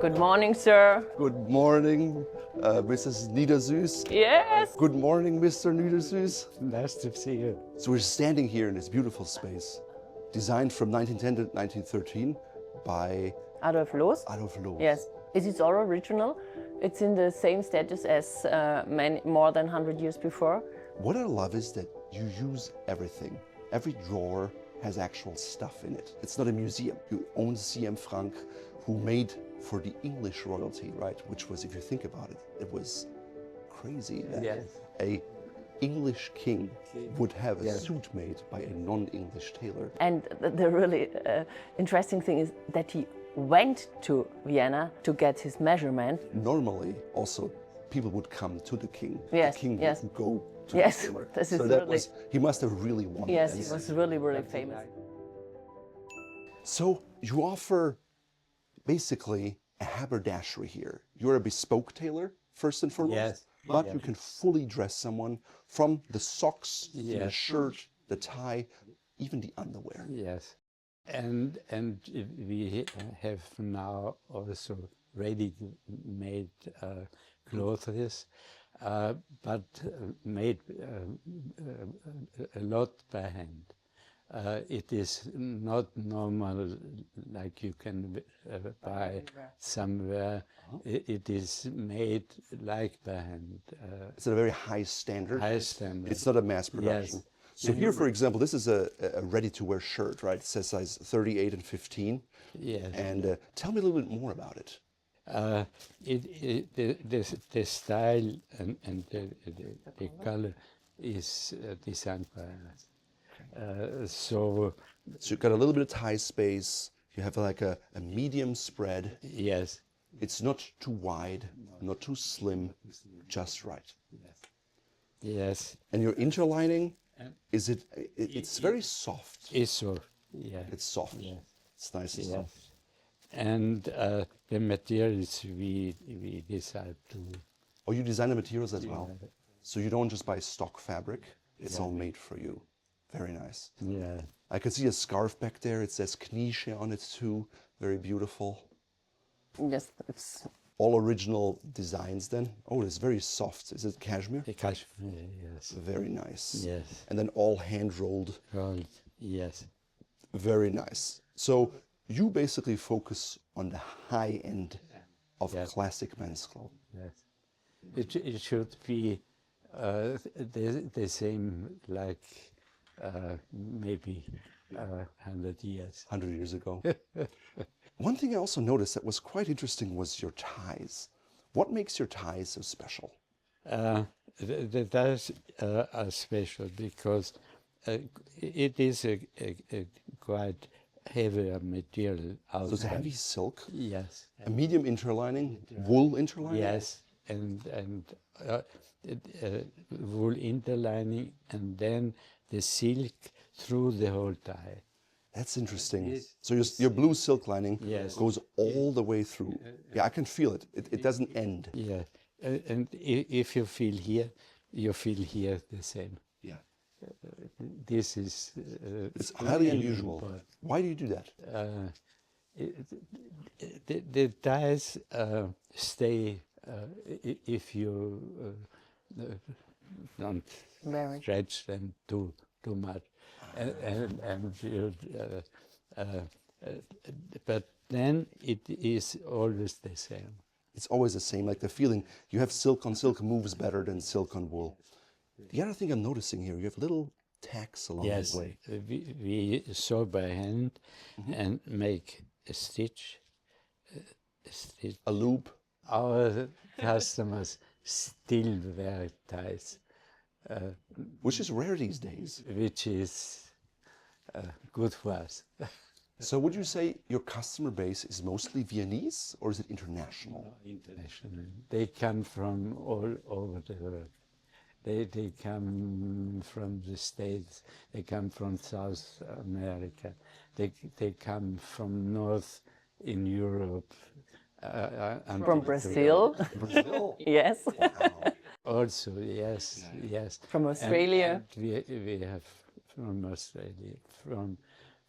Good morning, sir. Good morning, Mrs. Niedersüß. Yes. Good morning, Mr. Niedersüß. Nice to see you. So we're standing here in this beautiful space, designed from 1910 to 1913 by Adolf Loos. Adolf Loos. Yes. It is all original. It's in the same status as more than 100 years before. What I love is that you use everything. Every drawer has actual stuff in it. It's not a museum. You own C.M. Frank, who made for the English royalty, right? Which was, if you think about it, it was crazy that a English king would have a suit made by a non-English tailor. And the really interesting thing is that he went to Vienna to get his measurement. Normally, also, people would come to the king. Yes, the king yes. would go to Yes, the tailor. this is so that really... was, he must have really wanted Yes, this. he was really, really famous. So you offer basically a haberdashery here. You're a bespoke tailor, first and foremost, Yes. but you can fully dress someone from the socks, to the Yes. shirt, the tie, even the underwear. Yes, and we have now also ready-made clothes, but made a lot by hand. It is not normal like you can buy somewhere. It is made like by hand. It's at a very high standard. High standard. It's not a mass production. Yes. So here, for example, this is a ready-to-wear shirt, right? It says size 38 and 15. Yes. And tell me a little bit more about it. The style and the color is designed by us. So you've got a little bit of tie space. You have like a medium spread. yes, It's not too wide, not too slim, just right. yes, And your interlining, is it's very soft. it's so yeah, It's soft. yes, It's nice and yes. soft. And the materials we decide to. Oh, you design the materials as well? So you don't just buy stock fabric, it's all made for you. Very nice. Yeah. I can see a scarf back there. It says Knize on it too. Very beautiful. Yes, it's... All original designs then. Oh, it's very soft. Is it cashmere? The cashmere, yes. Very nice. Yes. And then all hand rolled. Right. Yes. Very nice. So you basically focus on the high end of classic men's clothing. Yes. It should be the same like maybe 100 years. 100 years ago. One thing I also noticed that was quite interesting was your ties. What makes your ties so special? The ties are special because it is a quite heavier material outside. So it's a heavy silk? Yes. A medium interlining, wool interlining? Yes, and wool interlining, and then the silk through the whole tie. That's interesting. So your blue silk lining goes all the way through. Yeah, I can feel it. It doesn't end. Yeah, and if you feel here the same. Yeah. This is... it's highly unusual. Why do you do that? The ties stay if you don't stretch them too much, and you, but then it is always the same. It's always the same, like the feeling you have silk on silk moves better than silk on wool. The other thing I'm noticing here, you have little tacks along the way. We sew by hand and make a stitch. A loop. Our customers still wear ties. Which is rare these days. Which is good for us. So would you say your customer base is mostly Viennese or is it international? International. They come from all over the world. They come from the States, they come from South America, they come from North in Europe. From Brazil? Brazil? Yes. Wow. Also, yes, yes. From Australia? And we have from Australia,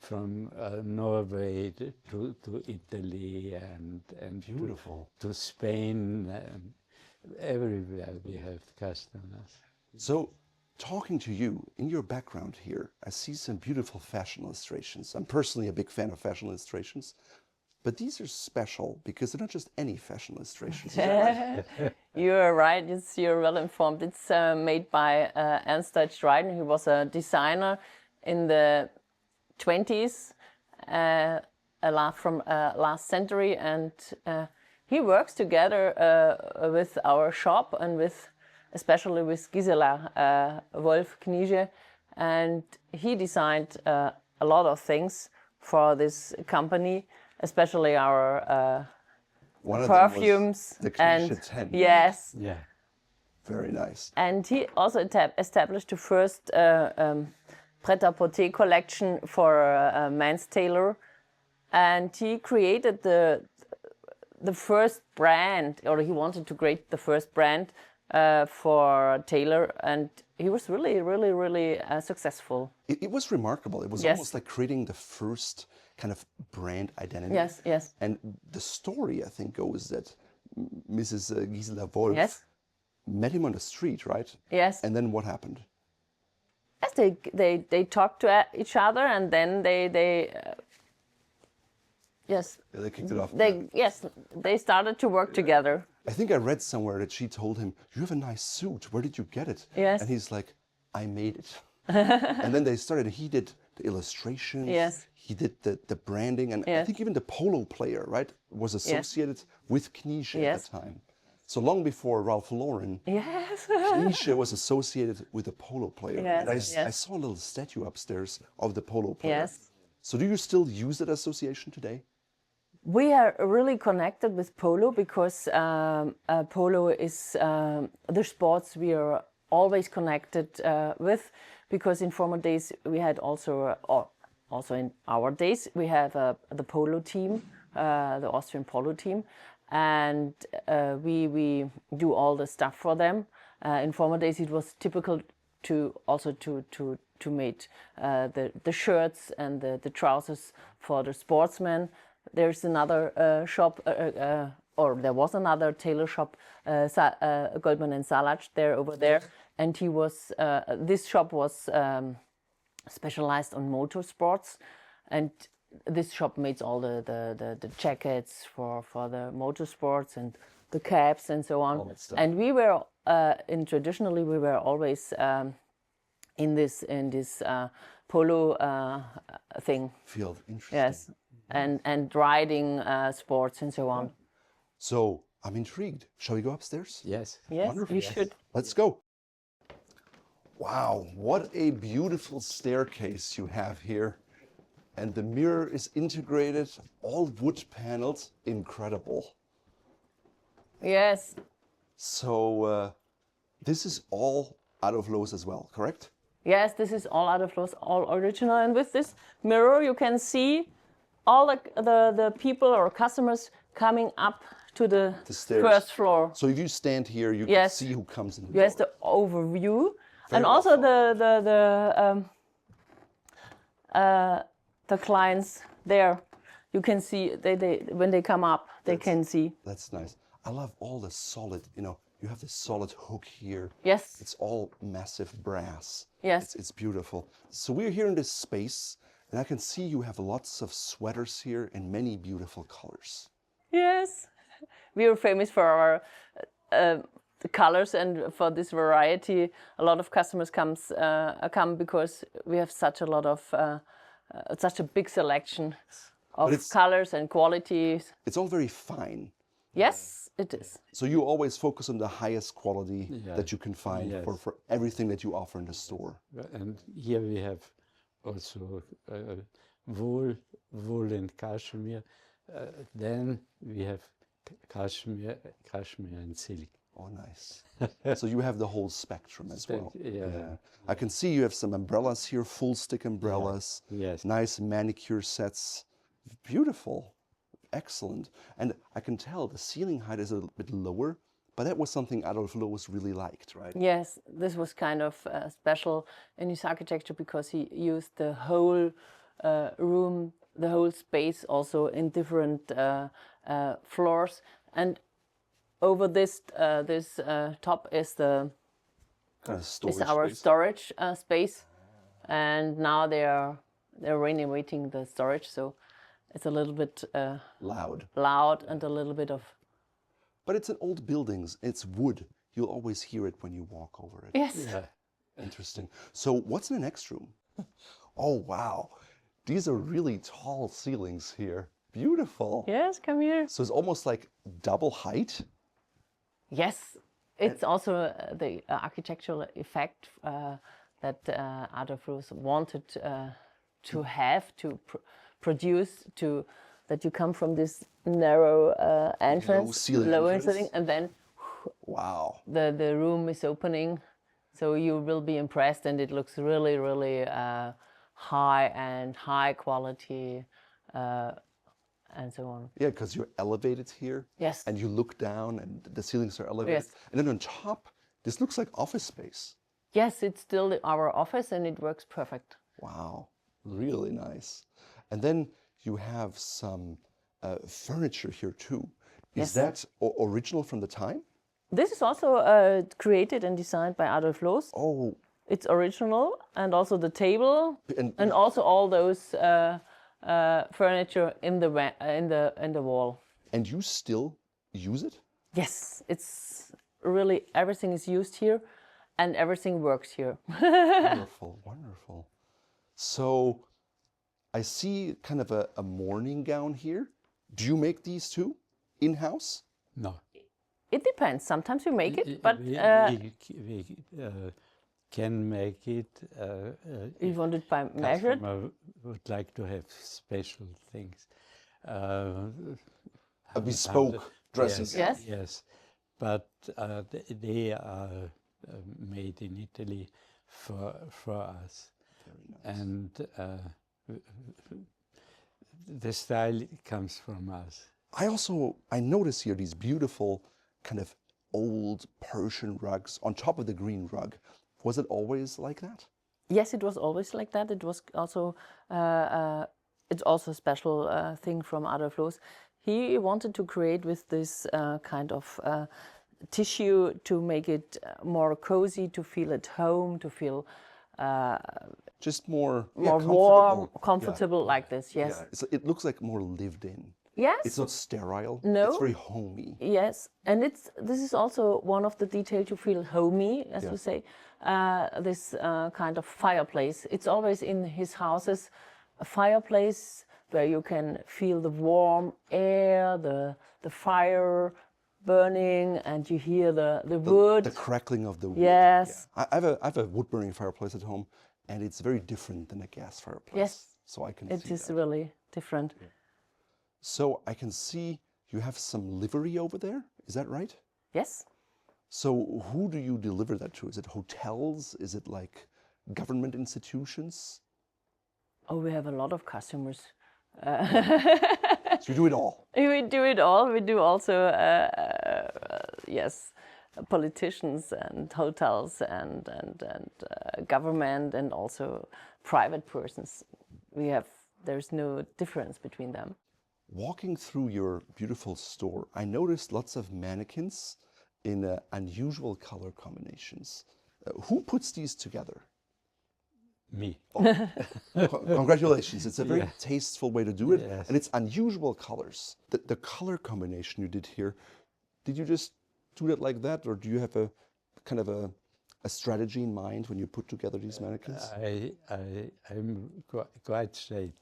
from Norway to Italy and Beautiful. to Spain. Everywhere we have customers. So, talking to you, in your background here, I see some beautiful fashion illustrations. I'm personally a big fan of fashion illustrations, but these are special because they're not just any fashion illustrations. Is that right? You're right, you're well informed. It's made by Ernst Dryden. He was a designer in the 20s, from last century, and he works together with our shop and especially with Gisela Wolf Knize, and he designed a lot of things for this company, especially our One of perfumes them was the and Knize 10. yes, Yeah. Very nice. and he also established the first pret-à-porter collection for a men's tailor, and he created the first brand, or he wanted to create the first brand for tailor, and he was really successful. It was remarkable. It was Yes. almost like creating the first kind of brand identity. Yes, yes. And the story, I think, goes that Mrs. Gisela Wolf Yes. met him on the street, right? Yes. And then what happened? Yes, they talked to each other, and then yes, Yeah, they kicked it off. they started to work together. I think I read somewhere that she told him, "You have a nice suit. Where did you get it?" Yes. And he's like, "I made it." And then they started. He did the illustrations. Yes. He did the branding, and I Yes. think even the polo player, right, was associated with Knize at Yes. the time. So long before Ralph Lauren, Yes. Knize was associated with the polo player. Yes, And I yes. saw a little statue upstairs of the polo player. Yes. So do you still use that association today? We are really connected with Polo because Polo is the sports we are always connected with, because in former days we had also in our days we have the Polo team, the Austrian Polo team, and we do all the stuff for them. In former days it was typical to make the shirts and the trousers for the sportsmen. There's another shop, or there was another tailor shop, Goldman and Salach, over there, and he was. This shop was specialized on motorsports, and this shop makes all the jackets for the motorsports and the caps and so on. All that stuff. And we were traditionally we were always in this polo thing. Field, interesting. Yes, and riding sports and so on. So I'm intrigued. Shall we go upstairs? Yes. Yes, Wonderful. you should. Let's go. Wow, what a beautiful staircase you have here. And the mirror is integrated, all wood paneled, incredible. Yes, So this is all out of Lowe's as well, correct? yes, this is all out of Lowe's, all original. And with this mirror, you can see all the people or customers coming up to the stairs. first floor. So if you stand here, you Yes. can see who comes in the Yes, door. the overview, and well also thought. the clients there. You can see they when they come up, they can see. That's nice. I love all the solid, you have this solid hook here. Yes. It's all massive brass. Yes. It's beautiful. So we're here in this space, and I can see you have lots of sweaters here in many beautiful colors. Yes, we are famous for our the colors and for this variety. A lot of customers come because we have such a lot of such a big selection of colors and qualities. It's all very fine. Yes, it is. So you always focus on the highest quality Yeah. that you can find Yes. for everything that you offer in the store. And here we have also wool and cashmere. Then we have cashmere and silk. Oh, nice. So you have the whole spectrum as well. Yeah. I can see you have some umbrellas here, full stick umbrellas. Yes. Nice manicure sets. Beautiful. Excellent. And I can tell the ceiling height is a little bit lower, but that was something Adolf Loos really liked, right? Yes, this was kind of special in his architecture because he used the whole room, the whole space, also in different floors. And over this top is the Kind of storage our space. storage space, and now they're renovating the storage, so it's a little bit Loud. and a little bit of But it's an old buildings. It's wood. You'll always hear it when you walk over it. yes. Yeah. Interesting. So what's in the next room? Oh, wow. These are really tall ceilings here. Beautiful. Yes, come here. So it's almost like double height. Yes, it's also the architectural effect that Adolf Loos wanted to have, to produce, that you come from this narrow entrance, ceiling low entrance. ceiling, and then Wow. the room is opening, so you will be impressed, and it looks really, really high quality, and so on. Yeah, because you're elevated here. Yes. And you look down and the ceilings are elevated. Yes. And then on top, this looks like office space. Yes, it's still our office, and it works perfect. Wow. Really nice. And then you have some furniture here too. Is Yes. that original from the time? This is also created and designed by Adolf Loos. Oh, It's original, and also the table, and and also all those furniture in the wall. and you still use it? Yes, it's really everything is used here, and everything works here. Wonderful, wonderful. So I see kind of a morning gown here. Do you make these too in-house? No. It depends. Sometimes we make it, but We can make it. we want it by measured. Customer would like to have special things. A bespoke dressing Yes, gown. Yes. yes. But they are made in Italy for us. Very nice. And the style comes from us. I notice here these beautiful kind of old Persian rugs on top of the green rug. Was it always like that? Yes, it was always like that. It was also it's also a special thing from Adolf Loos. He wanted to create with this kind of tissue to make it more cozy, to feel at home, to feel Just more warm, comfortable. comfortable like this. Yes. Yeah. It looks like more lived in. Yes. It's not sterile. No. It's very homey. Yes, and this is also one of the details to feel homey, as we say. This kind of fireplace. It's always in his houses, a fireplace where you can feel the warm air, the fire burning, and you hear the wood. The crackling of the wood. Yes. Yeah. I have a wood burning fireplace at home, and it's very different than a gas fireplace. Yes. So I can It see is that. really different. So I can see you have some livery over there. Is that right? Yes. So who do you deliver that to? Is it hotels? Is it like government institutions? Oh, we have a lot of customers. So you do it all. We do it all. We do also, yes, politicians and hotels and government and also private persons. There's no difference between them. Walking through your beautiful store, I noticed lots of mannequins in unusual color combinations. Who puts these together? Me. Congratulations. It's a very tasteful way to do it. Yes. And it's unusual colors. The color combination you did here, did you just do it like that? Or do you have a kind of a strategy in mind when you put together these mannequins? I'm quite straight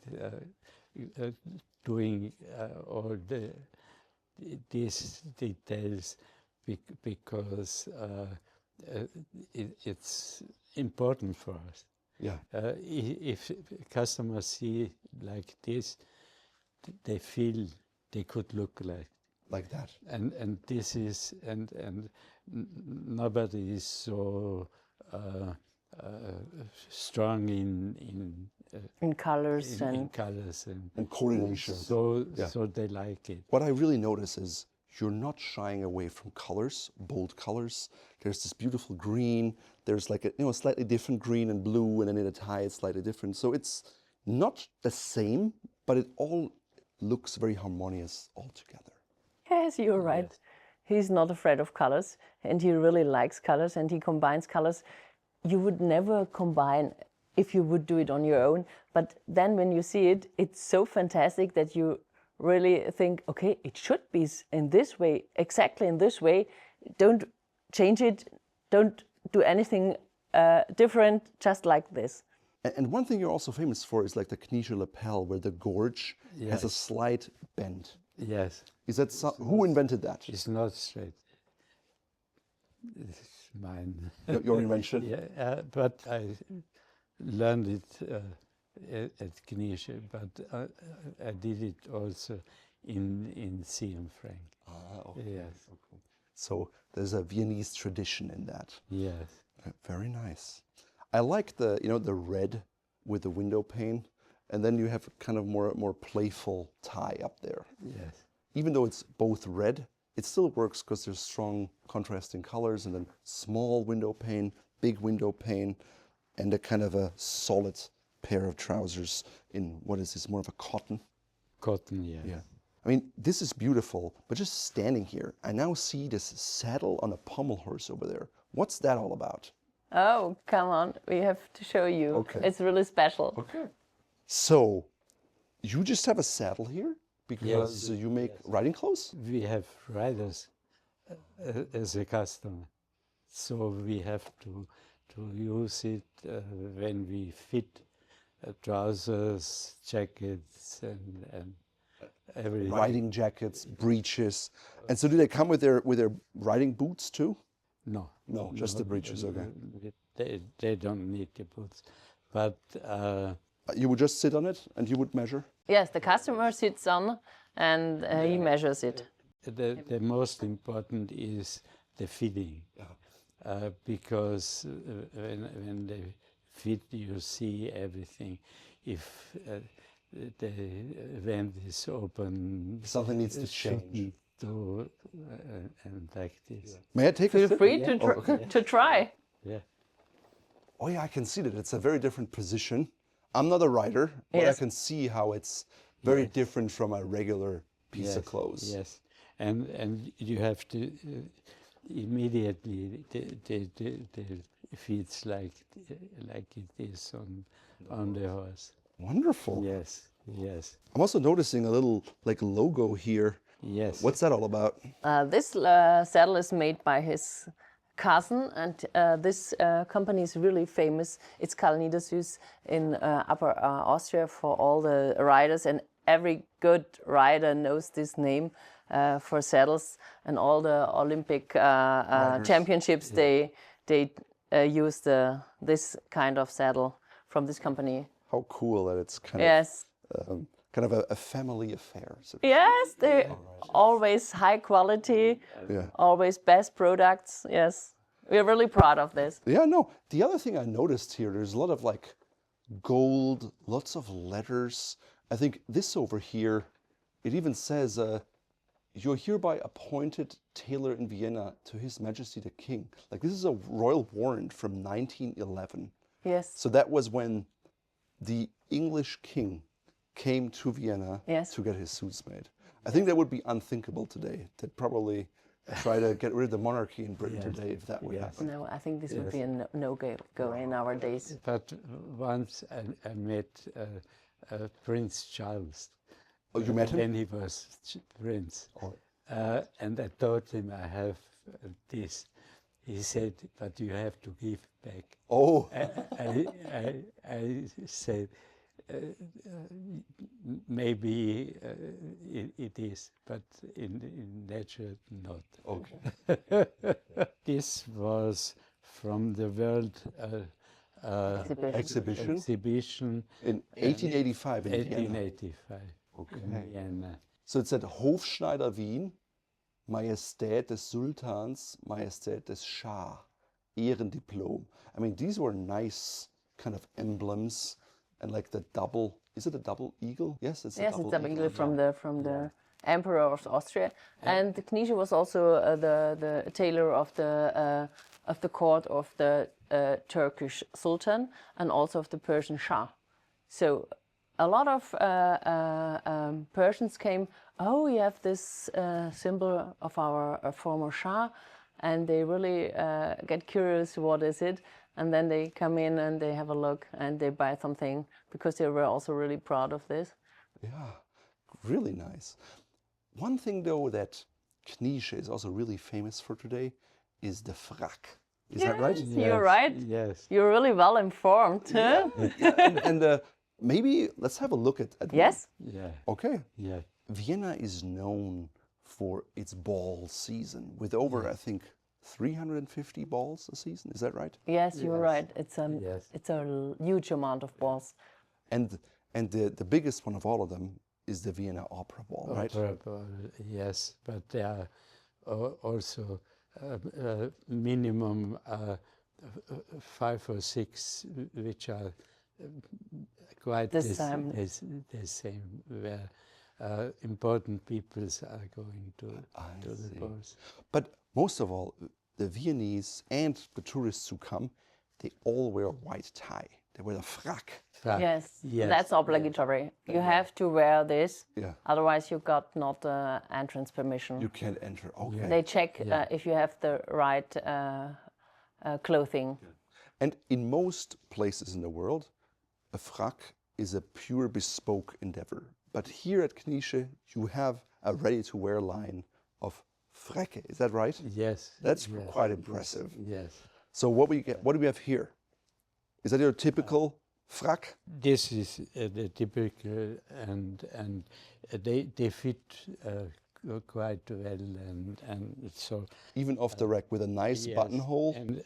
doing all these details because it's important for us. Yeah. If customers see like this, they feel they could look Like that. and this is and nobody is so strong In colors in and colors And coordination. so Yeah. so they like it. What I really notice is you're not shying away from colors, bold colors. There's this beautiful green. There's like a slightly different green and blue, and then in a tie it's slightly different. So it's not the same, but it all looks very harmonious all together. Yes, you're right. He's not afraid of colors, and he really likes colors, and he combines colors. You would never combine if you would do it on your own, but then when you see it, it's so fantastic that you really think, okay, it should be in this way, exactly in this way. Don't change it, don't do anything different, just like this. And one thing you're also famous for is like the Knize lapel, where the gorge has a slight bend. Yes. Is that who invented that? It's not straight. It's mine. Your invention? Yeah, but I learned it at Knize, but I did it also in CM Frank. Ah, okay. Yes. Okay. So there's a Viennese tradition in that. Yes. Very nice. I like the the red with the window pane, and then you have kind of more playful tie up there. Yes. Even though it's both red, it still works because there's strong contrasting colors, and then small window pane, big window pane, and a kind of a solid pair of trousers in, what is this, more of a cotton? Cotton, yes. Yeah. I mean, this is beautiful, but just standing here, I now see this saddle on a pommel horse over there. What's that all about? Oh, come on, we have to show you. Okay. It's really special. Okay. So, you just have a saddle here because you make riding clothes? We have riders as a customer, so we have to use it when we fit trousers, jackets, and everything. Riding jackets, breeches. And so do they come with their riding boots too? No. No, just the breeches, okay. They don't need the boots, but You would just sit on it and you would measure? Yes, the customer sits on and he measures it. the most important is the fitting, because when they fit, you see everything. If the vent is open, Something needs to change. And like this. May I take a Feel sip? free to try. Yeah. Oh yeah, I can see that it's a very different position. I'm not a rider, but I can see how it's very different from a regular piece of clothes. Yes, and you have to immediately the feet like it is on the horse. Wonderful. Yes, yes, I'm also noticing a little like logo here. yes. What's that all about? This saddle is made by his cousin, and this company is really famous. It's Knize in Upper Austria for all the riders, and every good rider knows this name for saddles. And all the Olympic championships, they use this kind of saddle from this company. How cool that it's kind of kind of a family affair. So Yes, they always high quality, always best products. Yes, we're really proud of this. yeah, no. The other thing I noticed here, there's a lot of like gold, lots of letters. I think this over here, it even says, "You're hereby appointed tailor in Vienna to His Majesty the King." Like this is a royal warrant from 1911. Yes. So that was when the English king came to Vienna to get his suits made. I think that would be unthinkable today. They'd probably try to get rid of the monarchy in Britain today if that would happen. No, I think this would be a no-go in our days. But once I met Prince Charles. Oh, you met him? When he was prince. Oh. And I told him I have this. He said, but you have to give back. Oh. I said, maybe it is, but in nature not. Okay. This was from the World exhibition In 1885 in Vienna. 1885. Okay. In Vienna. So it said Hofschneider Wien, Majestät des Sultans, Majestät des Schah, Ehrendiplom. I mean, these were nice kind of emblems, and like the double, is it a double eagle? Yes, it's a double It's a eagle. eagle from the Emperor of Austria, and Knize was also the tailor of the court of the Turkish Sultan and also of the Persian Shah. So a lot of Persians came, oh, you have this symbol of our former Shah, and they really get curious, what is it? And then they come in and they have a look and they buy something because they were also really proud of this. Yeah, really nice. One thing though that Knize is also really famous for today is the frack. Is that right? Yes, you're right. Yes. You're really well informed. Huh? And maybe let's have a look at Yes. one. Yeah. Okay. Yeah. Vienna is known for its ball season with over, I think, 350 balls a season. Is that right? Yes, you're Yes. right. It's Yes. it's a huge amount of balls. And the biggest one of all of them is the Vienna Opera Ball, right? Yes, but there are also minimum 5 or 6 which are quite The same. the same, where important peoples are going to the see. balls. But most of all, the Viennese and the tourists who come, they all wear a white tie. They wear the frack. Yes, Yes. that's obligatory. You have to wear this, Yeah. otherwise you got not entrance permission. You can't enter. Okay. They check if you have the right clothing. And in most places in the world, a frack is a pure bespoke endeavor. But here at Knize, you have a ready-to-wear line of Fräcke. Is that right? Yes. That's yes, quite impressive. Yes. So what do we have here? Is that your typical frack? This is the typical, and they fit quite well, and so Even off the rack with a nice yes, buttonhole? and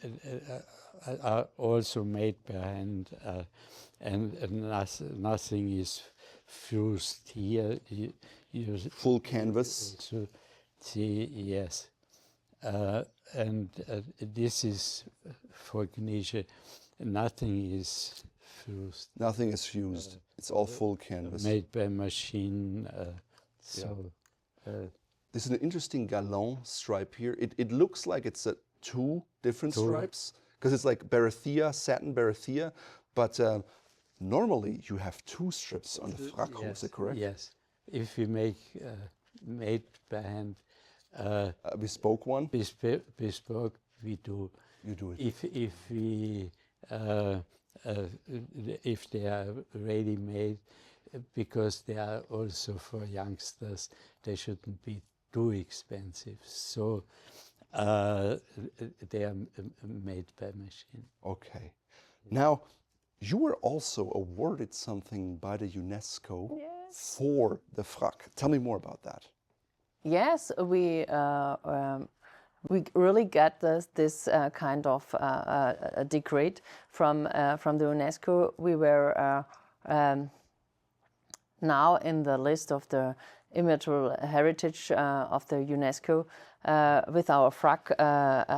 are also made by hand, and nothing is fused here. You Full canvas? also see, yes, and this is for Knize. Nothing is fused. Nothing is fused. It's all full canvas. Made by machine. This is an interesting galon stripe here. It looks like it's 2 different stripes because it's like Barathea, satin Barathea, but normally you have 2 strips on the frack. Yes, Is that correct? Yes. If we make made by hand, A bespoke one? bespoke, we do. You do it. If we if they are ready made, because they are also for youngsters, they shouldn't be too expensive. So they are made by machine. Okay. Now, you were also awarded something by the UNESCO for the frack. Tell me more about that. Yes, we really get this kind of decree from the UNESCO. We were now in the list of the immaterial heritage of the UNESCO with our frack,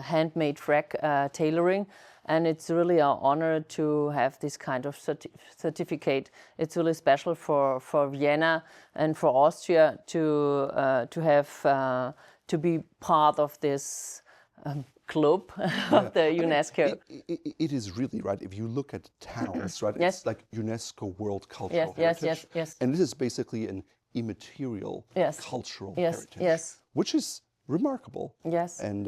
handmade frack tailoring. And it's really an honor to have this kind of certificate. It's really special for Vienna and for Austria to have to be part of this club of the UNESCO. It is really right. If you look at towns, right, Yes. it's like UNESCO World Cultural Yes, Heritage. yes. And this is basically an immaterial cultural heritage, Yes. which is remarkable. Yes. And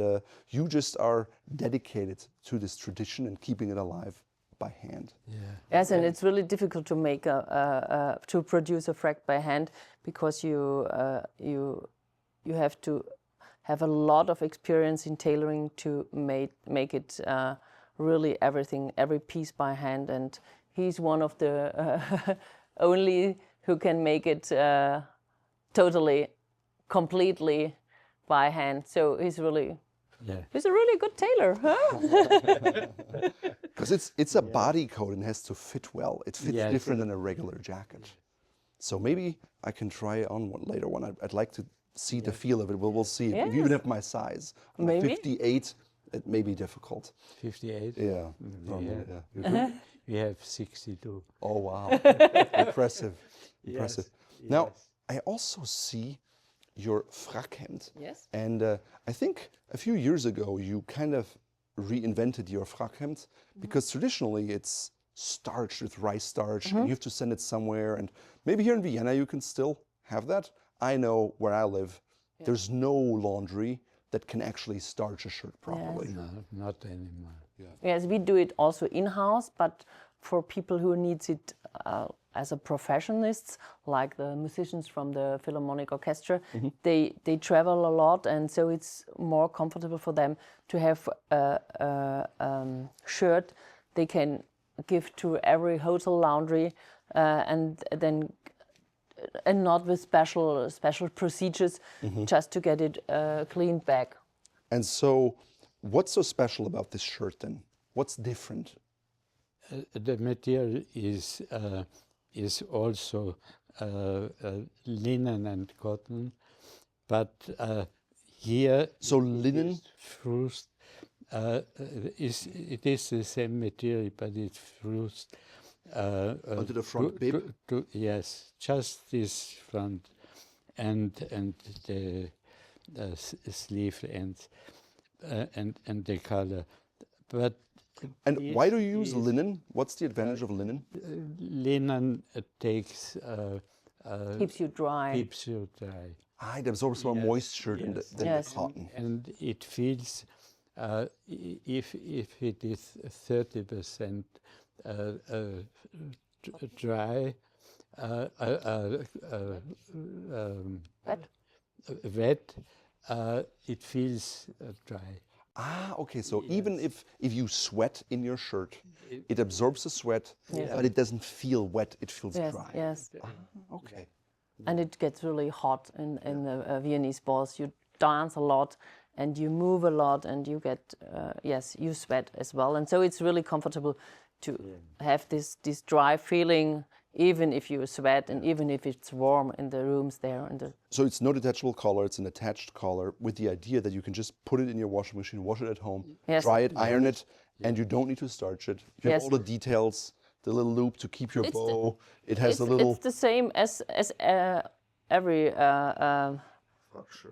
you just are dedicated to this tradition and keeping it alive by hand. Yeah. Yes, and it's really difficult to make to produce a frack by hand because you have to have a lot of experience in tailoring to make it really every piece by hand. And he's one of the only who can make it totally, completely by hand. So he's a really good tailor, huh? Because it's a body coat and has to fit well. It fits Yes. different than a regular jacket. So maybe I can try on one later one. I'd like to see the feel of it. We'll see. Yes. If you even have my size. I'm Maybe. 58, it may be difficult. 58. Yeah. Normally, yeah. You do? We have 62. Oh, wow. Impressive. Impressive. Yes, Now, yes. I also see your frackhemd. Yes. And I think a few years ago, you kind of reinvented your frackhemd because traditionally it's starched with rice starch, and you have to send it somewhere. And maybe here in Vienna you can still have that. I know where I live, there's no laundry that can actually starch a shirt properly. No, not anymore. Yes, we do it also in-house, but for people who needs it as a professionals, like the musicians from the Philharmonic Orchestra, they travel a lot, and so it's more comfortable for them to have a shirt they can give to every hotel laundry, and not with special procedures, just to get it cleaned back. And so, what's so special about this shirt then? What's different? The material is also linen and cotton, but here So linen? first it is the same material, but it's first Onto the front bib? Yes, just this front and the sleeve ends and the color, but. And why do you use linen? What's the advantage of linen? Linen takes Keeps you dry. keeps you dry, It absorbs more moisture than the Yes. cotton. and it feels if it is 30% dry, Wet. wet, it feels dry. Okay. So even if you sweat in your shirt, it absorbs the sweat, but it doesn't feel wet. It feels Yes, dry. yes. Okay. And it gets really hot in the Viennese balls. You dance a lot and you move a lot, and you get you sweat as well. And so it's really comfortable to have this dry feeling, even if you sweat and even if it's warm in the rooms there. So it's no detachable collar, it's an attached collar with the idea that you can just put it in your washing machine, wash it at home, Yes. dry it, iron it, and you don't need to starch it. You have Yes. all the details, the little loop to keep your bow. It has the little It's the same as every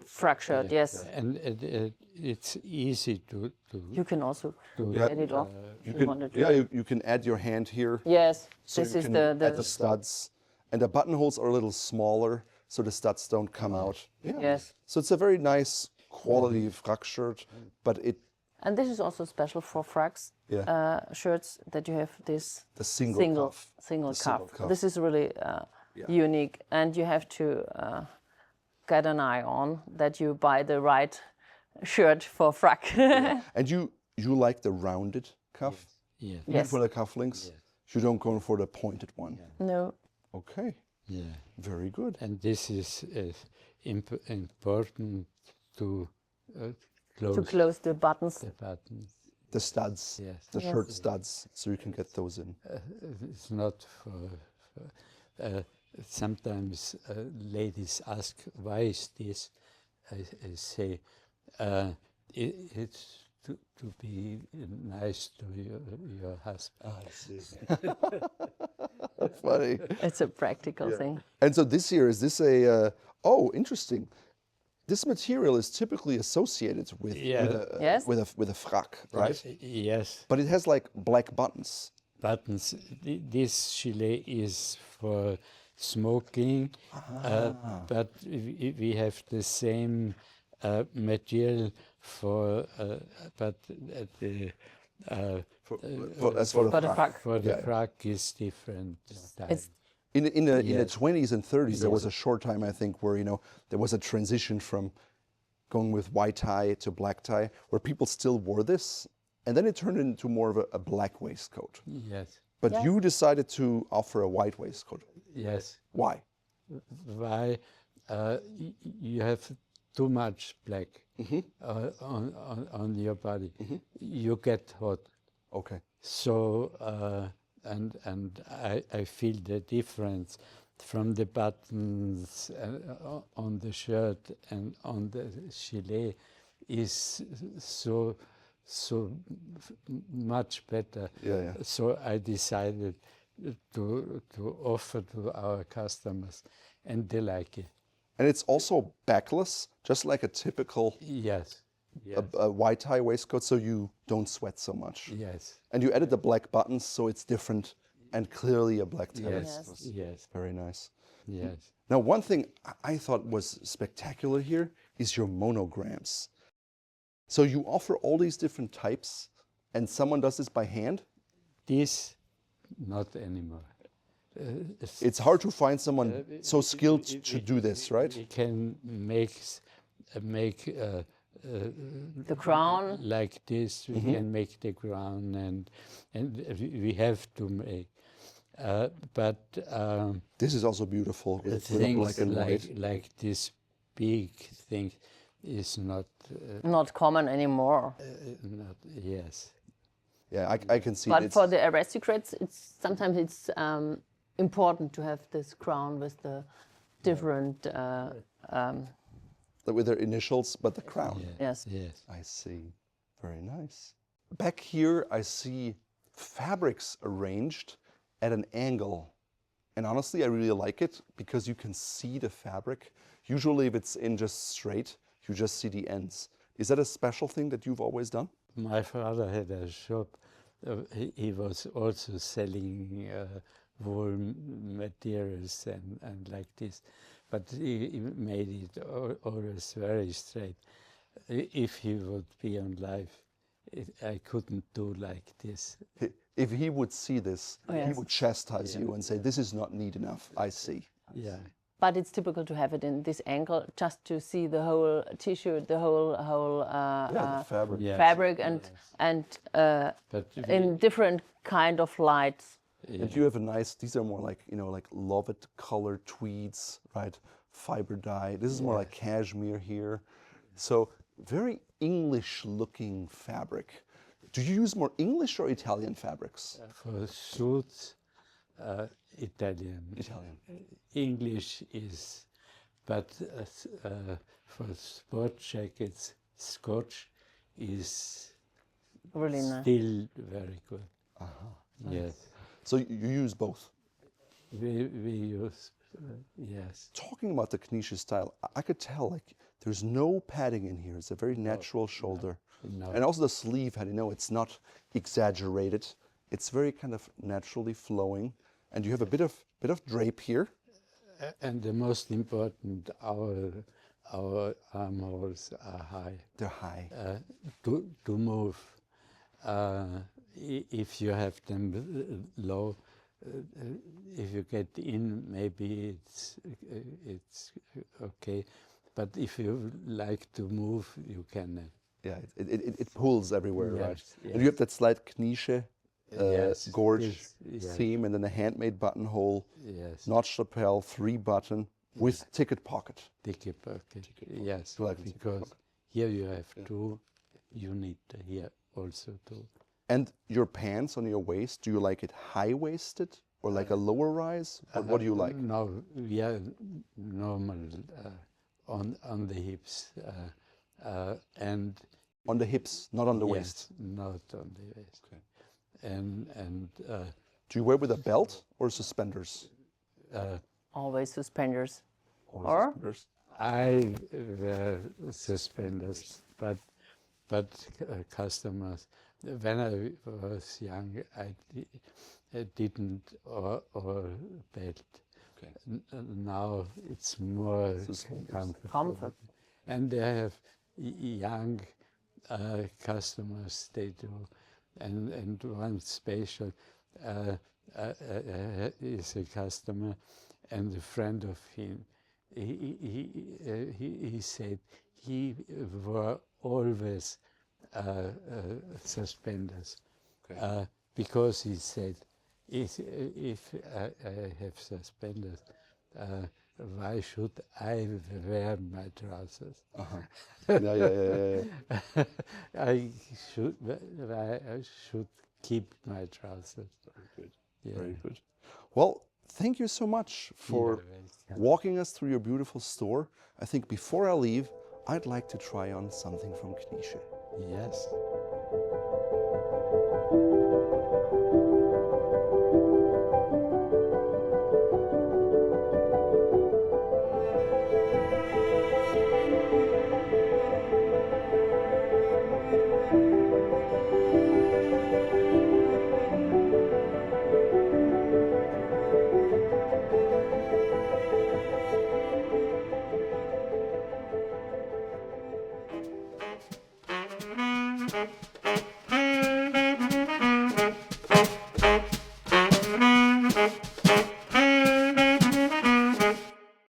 frock shirt. Yes, And it's easy to you can also to get it off. you if can, wanted to. you can add your hand here. Yes, So this you is can the add the studs, and the buttonholes are a little smaller, so the studs don't come out. Yeah. yes. So it's a very nice quality frock shirt, but And this is also special for frocks shirts, that you have this the single cuff. single The single cuff. cuff. This is really unique, and you have to get an eye on that you buy the right shirt for frock. And you like the rounded cuff? yeah. Yes. For the cufflinks? You don't go for the pointed one? No. Okay, Yeah. very good. And this is important to close To close the buttons. the buttons. The studs, Yes. the shirt studs, so you can get those in. It's not for sometimes ladies ask, why is this? I say, it's to be nice to your husband. I see. Funny. It's a practical thing. And so this here, is this a, interesting. This material is typically associated with, Yes. with a frock, right? Yes, But it has like black buttons. buttons. This gilet is for smoking, but we have the same material for, but the For For the frock. for the frock is different style. It's In the Yes. 20s and 30s, there was a short time, I think, where there was a transition from going with white tie to black tie, where people still wore this, and then it turned into more of a black waistcoat. Yes, But you decided to offer a white waistcoat. yes. Why? Why you have too much black on your body? You get hot. Okay. So and I feel the difference from the buttons on the shirt and on the gilet is so much better. Yeah. So I decided to offer to our customers, and they like it. And it's also backless, just like a typical Yes. Yes. a white tie waistcoat so you don't sweat so much. Yes. And you added the black buttons so it's different and clearly a black tie. Yes. Yes. Yes. Very nice. Yes. Now, one thing I thought was spectacular here is your monograms. So you offer all these different types and someone does this by hand? This, not anymore. It's hard to find someone so skilled to do this, right? We can make The crown. like this. We can make the crown, and we have to make. But This is also beautiful with the things black and white. like this big thing is not. Not common anymore. Not yes. Yeah, I can see But it's, for the aristocrats, sometimes it's important to have this crown with the different. with their initials, but the crown. Yes. Yes. I see. Very nice. Back here, I see fabrics arranged at an angle. And honestly, I really like it because you can see the fabric. Usually, if it's in just straight, you just see the ends. Is that a special thing that you've always done? My father had a shop. He was also selling wool materials and like this, but he made it always very straight. If he would be on live, I couldn't do like this. If he would see this, he yes. would chastise you and say, this is not neat enough. I see. Yeah. But it's typical to have it in this angle, just to see the whole t-shirt, the whole Yeah, the fabric. Yes. fabric, and But in different kind of lights. And you have a nice, these are more like, like Lovett color tweeds, right? Fiber dye. This is more like cashmere here. So very English looking fabric. Do you use more English or Italian fabrics? for suits, Italian. Italian. English is, but for sport jackets, Scotch is Really nice. still very good. Yes, So you use both. we use yes. Talking about the Knize style, I could tell like there's no padding in here. It's a very natural shoulder. No. And also the sleeve head, it's not exaggerated. It's very kind of naturally flowing. And you have a bit of drape here. And the most important, our armholes are high. They're high. To move. If you have them low, if you get in, maybe it's okay. But if you like to move, you can. Yeah, it pulls everywhere, Yes, right? yes. And you have that slight Knize Yes, gorge yes. theme, and then a handmade buttonhole, Yes. notch lapel, 3-button with ticket pocket. Ticket pocket. Yes, You like the ticket because pocket? here you have two. You need here also two. And your pants on your waist, do you like it high-waisted or like a lower rise? What do you like? No, we are normal on the hips and On the hips, not on the waist. yes, not on the waist. Okay. And Do you wear with a belt or suspenders? Always suspenders. Or Or? suspenders? I wear suspenders, but customers. When I was young, I didn't or belt. Okay. Now it's more Suspenders. Comfort. and they have young customers. They do, and one special is a customer, and a friend of him. He said he wore always suspenders because he said if I have suspenders, why should I wear my trousers? Yeah. I should keep my trousers. Very good. Yeah. Very good. Well, thank you so much for You're welcome. walking us through your beautiful store. I think before I leave, I'd like to try on something from Knize. Yes.